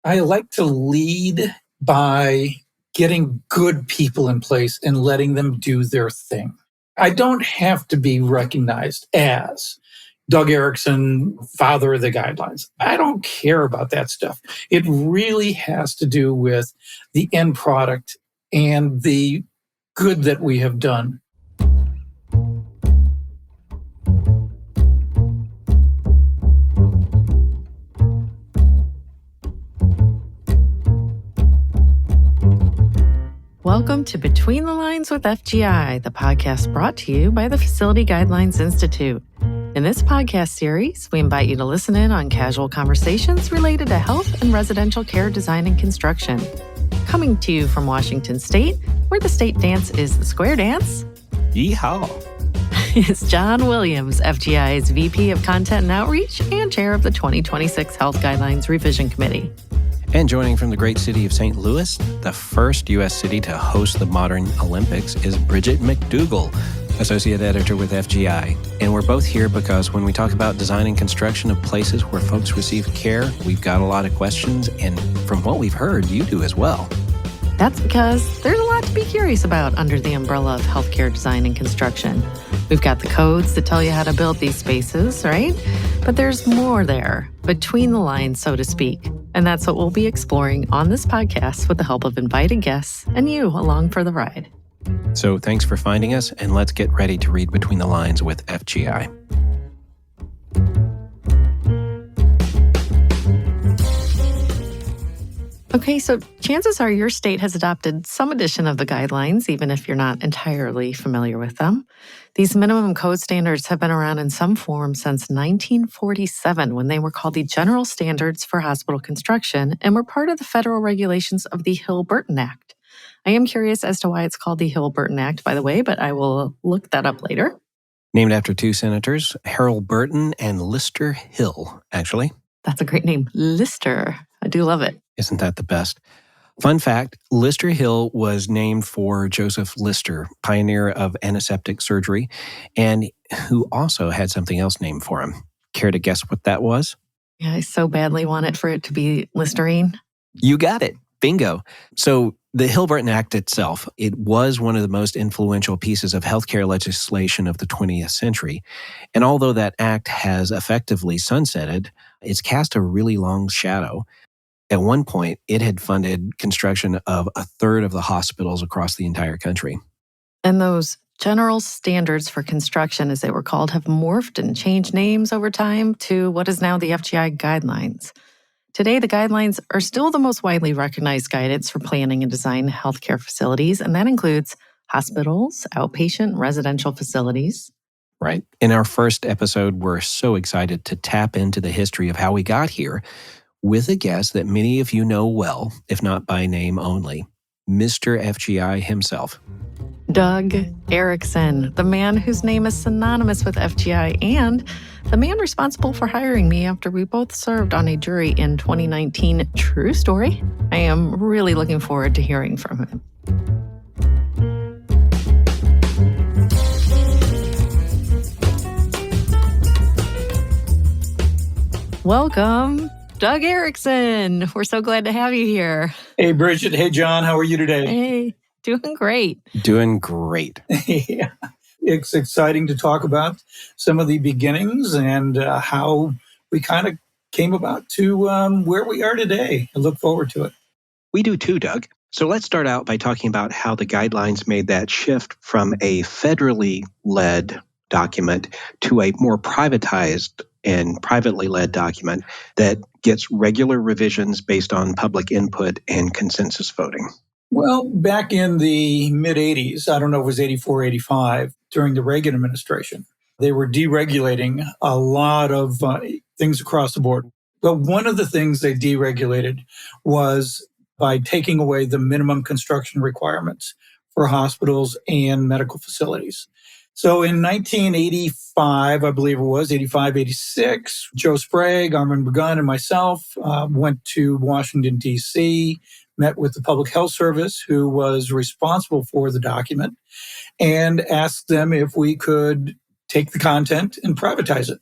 I like to lead by getting good people in place and letting them do their thing. I don't have to be recognized as Doug Erickson, father of the guidelines. I don't care about that stuff. It really has to do with the end product and the good that we have done. Welcome to Between the Lines with FGI, the podcast brought to you by the Facility Guidelines Institute. In this podcast series, we invite you to listen in on casual conversations related to health and residential care design and construction. Coming to you from Washington State, where the state dance is the square dance. Yeehaw! It's John Williams, FGI's VP of Content and Outreach and Chair of the 2026 Health Guidelines Revision Committee. And joining from the great city of St. Louis, the first U.S. city to host the modern Olympics, is Bridget McDougall, Associate Editor with FGI. And we're both here because when we talk about design and construction of places where folks receive care, we've got a lot of questions, and from what we've heard, you do as well. That's because there's a lot to be curious about under the umbrella of healthcare design and construction. We've got the codes that tell you how to build these spaces, right? But there's more there, between the lines, so to speak. And that's what we'll be exploring on this podcast with the help of invited guests and you along for the ride. So thanks for finding us, and let's get ready to read Between the Lines with FGI. Okay, so chances are your state has adopted some edition of the guidelines, even if you're not entirely familiar with them. These minimum code standards have been around in some form since 1947, when they were called the General Standards for Hospital Construction and were part of the federal regulations of the Hill-Burton Act. I am curious as to why it's called the Hill-Burton Act, by the way, but I will look that up later. Named after two senators, Harold Burton and Lister Hill, actually. That's a great name, Lister. I do love it. Isn't that the best? Fun fact, Lister Hill was named for Joseph Lister, pioneer of antiseptic surgery, and who also had something else named for him. Care to guess what that was? Yeah, I so badly wanted for it to be Listerine. You got it. Bingo. So the Hill-Burton Act itself, it was one of the most influential pieces of healthcare legislation of the 20th century. And although that act has effectively sunsetted, it's cast a really long shadow. At one point, it had funded construction of a third of the hospitals across the entire country. And those general standards for construction, as they were called, have morphed and changed names over time to what is now the FGI guidelines. Today, the guidelines are still the most widely recognized guidance for planning and design healthcare facilities, and that includes hospitals, outpatient, residential facilities. Right. In our first episode, we're so excited to tap into the history of how we got here with a guest that many of you know well, if not by name only, Mr. FGI himself. Doug Erickson, the man whose name is synonymous with FGI and the man responsible for hiring me after we both served on a jury in 2019. True story. I am really looking forward to hearing from him. Welcome, Doug Erickson. We're so glad to have you here. Hey, Bridget. Hey, John. How are you today? Hey, doing great. Doing great. Yeah. It's exciting to talk about some of the beginnings and how we kind of came about to where we are today. I look forward to it. We do too, Doug. So let's start out by talking about how the guidelines made that shift from a federally led document to a more privatized and privately led document that gets regular revisions based on public input and consensus voting. Well, back in the mid-'80s, I don't know if it was 84, 85, during the Reagan administration, they were deregulating a lot of things across the board. But one of the things they deregulated was by taking away the minimum construction requirements for hospitals and medical facilities. So in 1985, I believe it was, 85, 86, Joe Sprague, Armin Begun, and myself went to Washington, D.C., met with the Public Health Service, who was responsible for the document, and asked them if we could take the content and privatize it.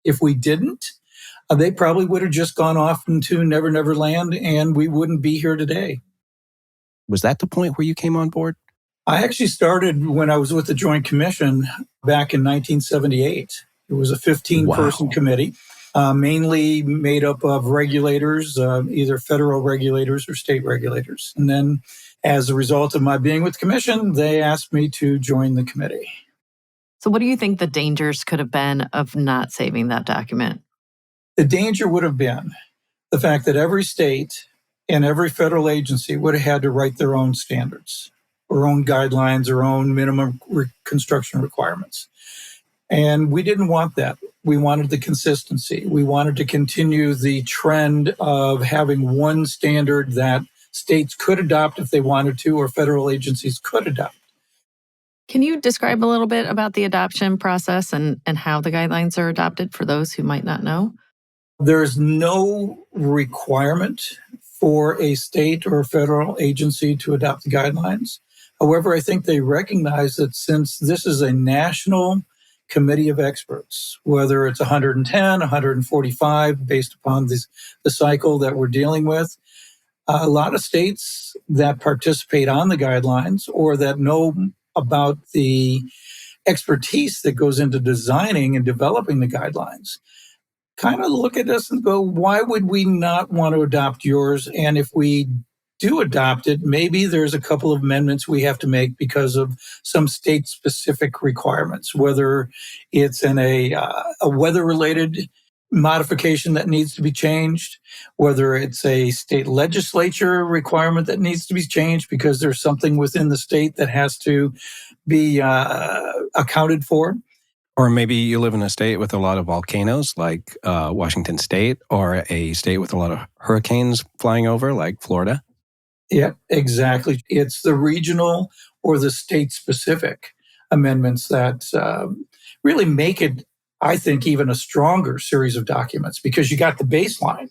If we didn't, they probably would have just gone off into Never Never Land and we wouldn't be here today. Was that the point where you came on board? I actually started when I was with the Joint Commission back in 1978. It was a 15-person committee, mainly made up of regulators, either federal regulators or state regulators. And then as a result of my being with the commission, they asked me to join the committee. So what do you think the dangers could have been of not saving that document? The danger would have been the fact that every state and every federal agency would have had to write their own standards, or own guidelines, or own minimum construction requirements. And we didn't want that. We wanted the consistency. We wanted to continue the trend of having one standard that states could adopt if they wanted to, or federal agencies could adopt. Can you describe a little bit about the adoption process and how the guidelines are adopted for those who might not know? There's no requirement for a state or federal agency to adopt the guidelines. However, I think they recognize that since this is a national committee of experts, whether it's 110, 145, based upon the cycle that we're dealing with, a lot of states that participate on the guidelines or that know about the expertise that goes into designing and developing the guidelines kind of look at us and go, why would we not want to adopt yours? And if we do adopt it, maybe there's a couple of amendments we have to make because of some state-specific requirements, whether it's in a weather-related modification that needs to be changed, whether it's a state legislature requirement that needs to be changed because there's something within the state that has to be accounted for. Or maybe you live in a state with a lot of volcanoes like Washington State, or a state with a lot of hurricanes flying over like Florida. Yeah, exactly. It's the regional or the state-specific amendments that really make it, I think, even a stronger series of documents because you got the baseline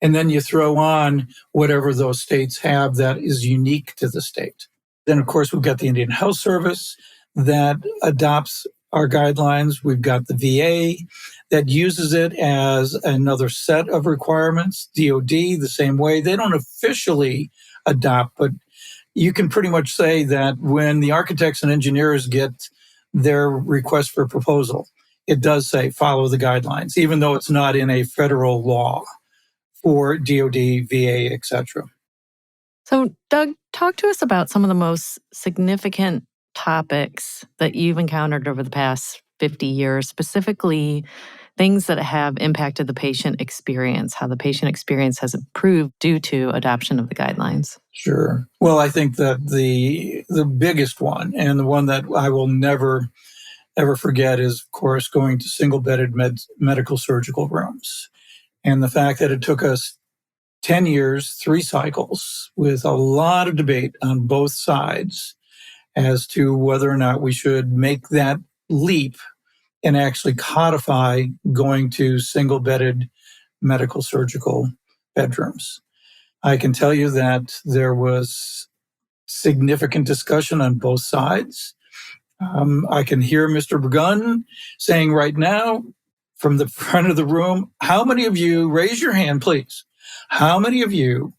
and then you throw on whatever those states have that is unique to the state. Then, of course, we've got the Indian Health Service that adopts our guidelines. We've got the VA that uses it as another set of requirements. DOD, the same way. They don't officially adopt, but you can pretty much say that when the architects and engineers get their request for proposal, it does say follow the guidelines, even though it's not in a federal law for DOD, VA, etc. So, Doug, talk to us about some of the most significant topics that you've encountered over the past 50 years, specifically things that have impacted the patient experience, how the patient experience has improved due to adoption of the guidelines. Sure. Well, I think that the biggest one, and the one that I will never, ever forget, is, of course, going to single-bedded medical surgical rooms. And the fact that it took us 10 years, 3 cycles, with a lot of debate on both sides as to whether or not we should make that leap and actually codify going to single-bedded medical surgical bedrooms. I can tell you that there was significant discussion on both sides. I can hear Mr. Burgun saying right now from the front of the room, how many of you, raise your hand, please, how many of you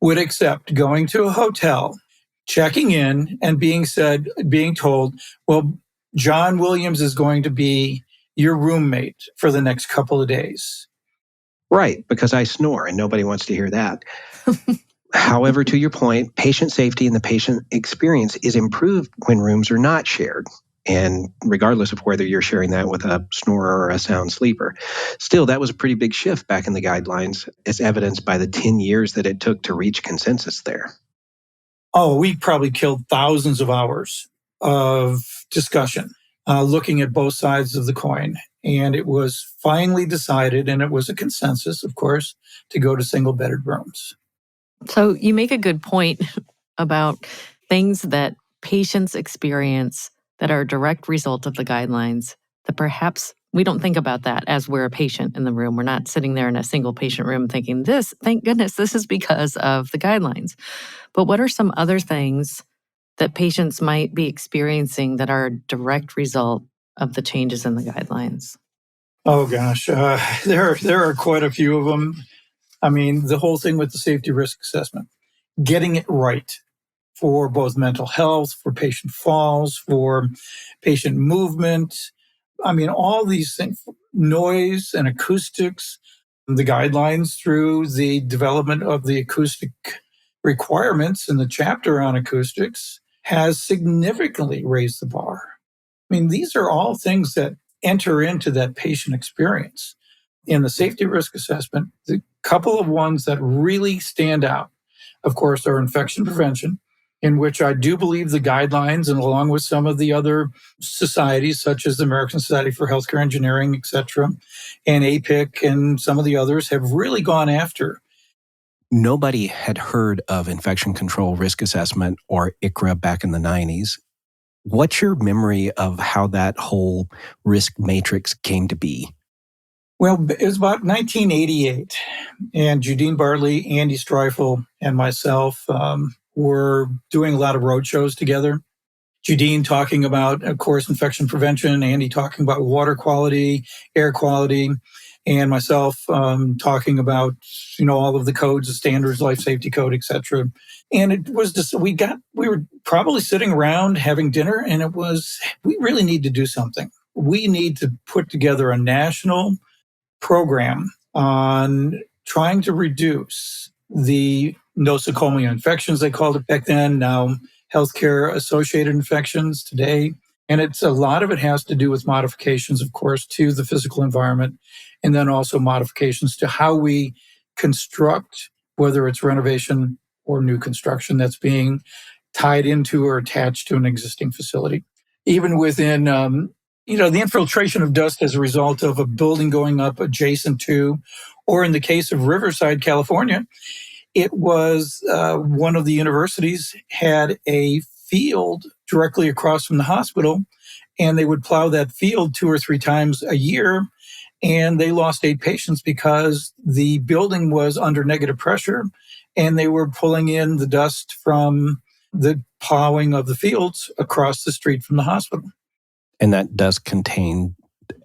would accept going to a hotel, checking in, and being told, well, John Williams is going to be your roommate for the next couple of days? Right, because I snore and nobody wants to hear that. However, to your point, patient safety and the patient experience is improved when rooms are not shared. And regardless of whether you're sharing that with a snorer or a sound sleeper, still, that was a pretty big shift back in the guidelines, as evidenced by the 10 years that it took to reach consensus there. Oh, we probably killed thousands of hours of discussion, looking at both sides of the coin. And it was finally decided, and it was a consensus, of course, to go to single-bedded rooms. So you make a good point about things that patients experience that are a direct result of the guidelines, that perhaps we don't think about that as we're a patient in the room. We're not sitting there in a single patient room thinking, thank goodness, this is because of the guidelines. But what are some other things that patients might be experiencing that are a direct result of the changes in the guidelines? Oh gosh, there are quite a few of them. I mean, the whole thing with the safety risk assessment, getting it right for both mental health, for patient falls, for patient movement. I mean, all these things, noise and acoustics, the guidelines through the development of the acoustic requirements in the chapter on acoustics has significantly raised the bar. I mean, these are all things that enter into that patient experience. In the safety risk assessment, the couple of ones that really stand out, of course, are infection prevention, in which I do believe the guidelines, and along with some of the other societies, such as the American Society for Healthcare Engineering, et cetera, and APIC, and some of the others, have really gone after. Nobody had heard of infection control risk assessment or ICRA back in the 90s. What's your memory of how that whole risk matrix came to be? Well, it was about 1988, and Judine Bartley, Andy Streifel, and myself were doing a lot of road shows together. Judine talking about, of course, infection prevention, Andy talking about water quality, air quality, and myself talking about, all of the codes, the standards, life safety code, et cetera. And it was just, we were probably sitting around having dinner, and it was, we really need to do something. We need to put together a national program on trying to reduce the nosocomial infections, they called it back then, now healthcare associated infections today. And a lot of it has to do with modifications, of course, to the physical environment, and then also modifications to how we construct, whether it's renovation or new construction that's being tied into or attached to an existing facility. Even within the infiltration of dust as a result of a building going up adjacent to, or in the case of Riverside, California, it was one of the universities had a field directly across from the hospital, and they would plow that field 2 or 3 times a year, and they lost 8 patients because the building was under negative pressure, and they were pulling in the dust from the plowing of the fields across the street from the hospital. And that does contain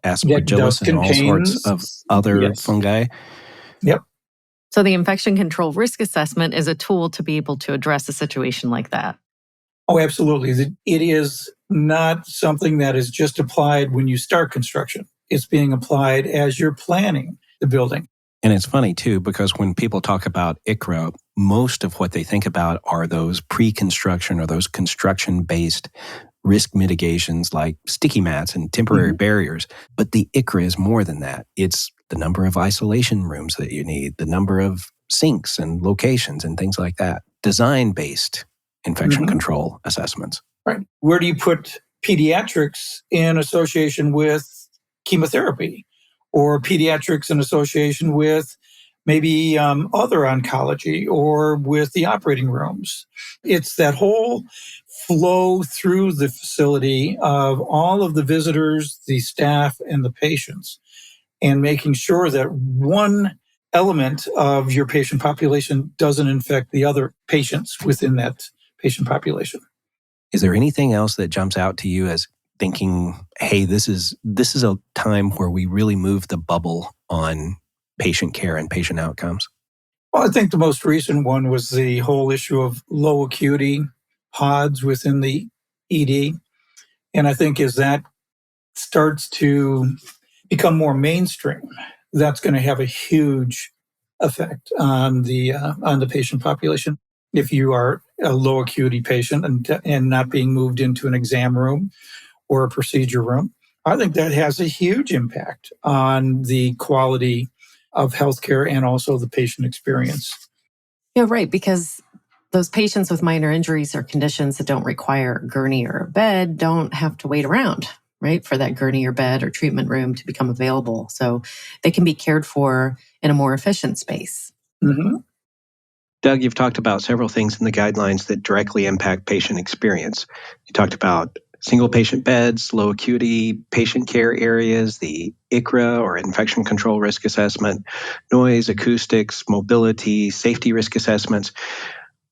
aspergillus and all sorts of other fungi. Yep. So the infection control risk assessment is a tool to be able to address a situation like that. Oh, absolutely. It is not something that is just applied when you start construction. It's being applied as you're planning the building. And it's funny, too, because when people talk about ICRA, most of what they think about are those pre-construction or those construction-based risk mitigations like sticky mats and temporary barriers. But the ICRA is more than that. It's the number of isolation rooms that you need, the number of sinks and locations and things like that. Design-based infection control assessments. Right. Where do you put pediatrics in association with chemotherapy, or pediatrics in association with maybe other oncology, or with the operating rooms? It's that whole flow through the facility of all of the visitors, the staff, and the patients, and making sure that one element of your patient population doesn't infect the other patients within that patient population. Is there anything else that jumps out to you as thinking, hey, this is a time where we really move the bubble on patient care and patient outcomes? Well, I think the most recent one was the whole issue of low acuity PODs within the ED. And I think as that starts to become more mainstream, that's going to have a huge effect on the patient population. If you are a low acuity patient and not being moved into an exam room or a procedure room, I think that has a huge impact on the quality of healthcare and also the patient experience. Yeah, right. Because those patients with minor injuries or conditions that don't require a gurney or a bed don't have to wait around, right, for that gurney or bed or treatment room to become available. So they can be cared for in a more efficient space. Doug, you've talked about several things in the guidelines that directly impact patient experience. You talked about single patient beds, low acuity patient care areas, the ICRA or infection control risk assessment, noise, acoustics, mobility, safety risk assessments.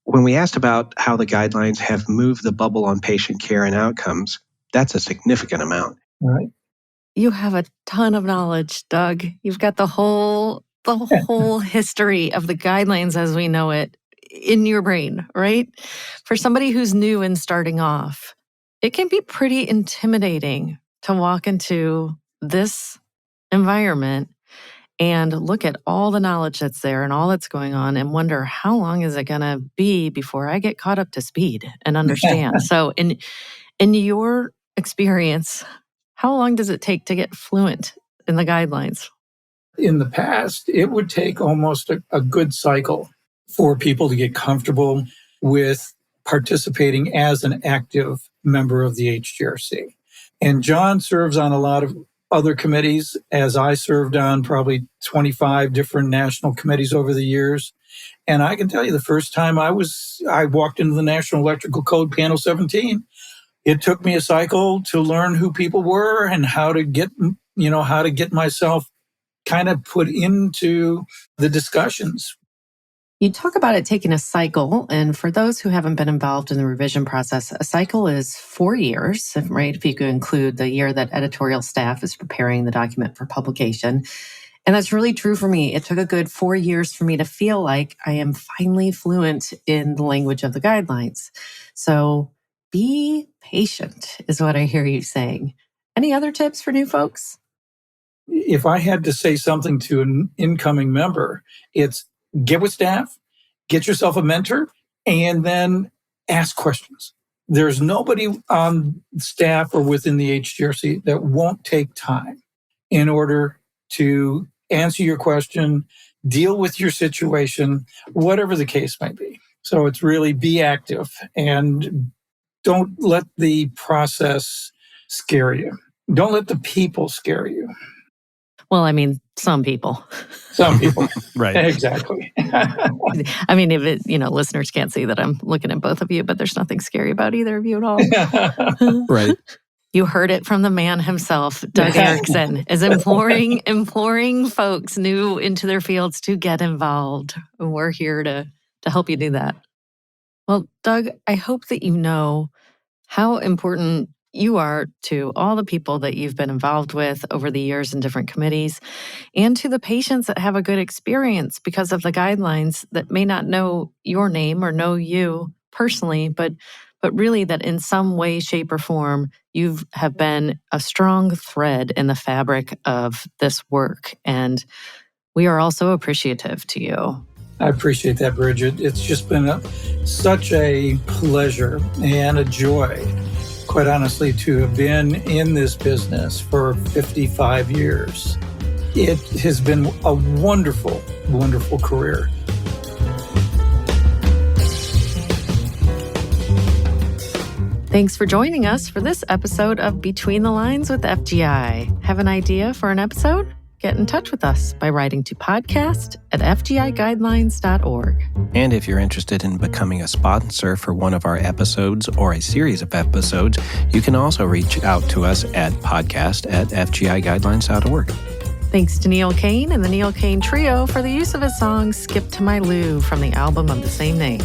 When we asked about how the guidelines have moved the bubble on patient care and outcomes, that's a significant amount. Right. You have a ton of knowledge, Doug. You've got the whole history of the guidelines as we know it in your brain, right? For somebody who's new and starting off, it can be pretty intimidating to walk into this environment and look at all the knowledge that's there and all that's going on and wonder, how long is it going to be before I get caught up to speed and understand? So in your experience, how long does it take to get fluent in the guidelines? In the past, it would take almost a good cycle for people to get comfortable with participating as an active member of the HGRC. And John serves on a lot of other committees, as I served on probably 25 different national committees over the years. And I can tell you, the first time I walked into the National Electrical Code Panel 17, it took me a cycle to learn who people were and how to get myself kind of put into the discussions. You talk about it taking a cycle, and for those who haven't been involved in the revision process, a cycle is 4 years, right? If you could include the year that editorial staff is preparing the document for publication. And that's really true for me. It took a good 4 years for me to feel like I am finally fluent in the language of the guidelines. So be patient is what I hear you saying. Any other tips for new folks? If I had to say something to an incoming member, it's get with staff, get yourself a mentor, and then ask questions. There's nobody on staff or within the HGRC that won't take time in order to answer your question, deal with your situation, whatever the case may be. So it's really be active and don't let the process scare you. Don't let the people scare you. Well, I mean, some people. Some people. Right. Exactly. I mean, if it, listeners can't see that I'm looking at both of you, but there's nothing scary about either of you at all. Right. You heard it from the man himself, Doug Erickson, is imploring folks new into their fields to get involved. We're here to help you do that. Well, Doug, I hope that you know how important you are to all the people that you've been involved with over the years in different committees, and to the patients that have a good experience because of the guidelines that may not know your name or know you personally, but really that in some way, shape, or form, you have been a strong thread in the fabric of this work. And we are also appreciative to you. I appreciate that, Bridget. It's just been such a pleasure and a joy, quite honestly, to have been in this business for 55 years. It has been a wonderful, wonderful career. Thanks for joining us for this episode of Between the Lines with FGI. Have an idea for an episode? Get in touch with us by writing to podcast@fgiguidelines.org. And if you're interested in becoming a sponsor for one of our episodes or a series of episodes, you can also reach out to us at podcast@fgiguidelines.org. Thanks to Neil Kane and the Neil Kane Trio for the use of his song Skip to My Lou from the album of the same name.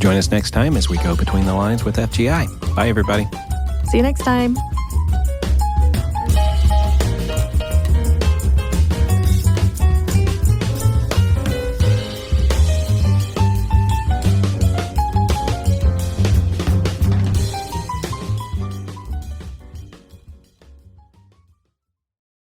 Join us next time as we go Between the Lines with FGI. Bye, everybody. See you next time.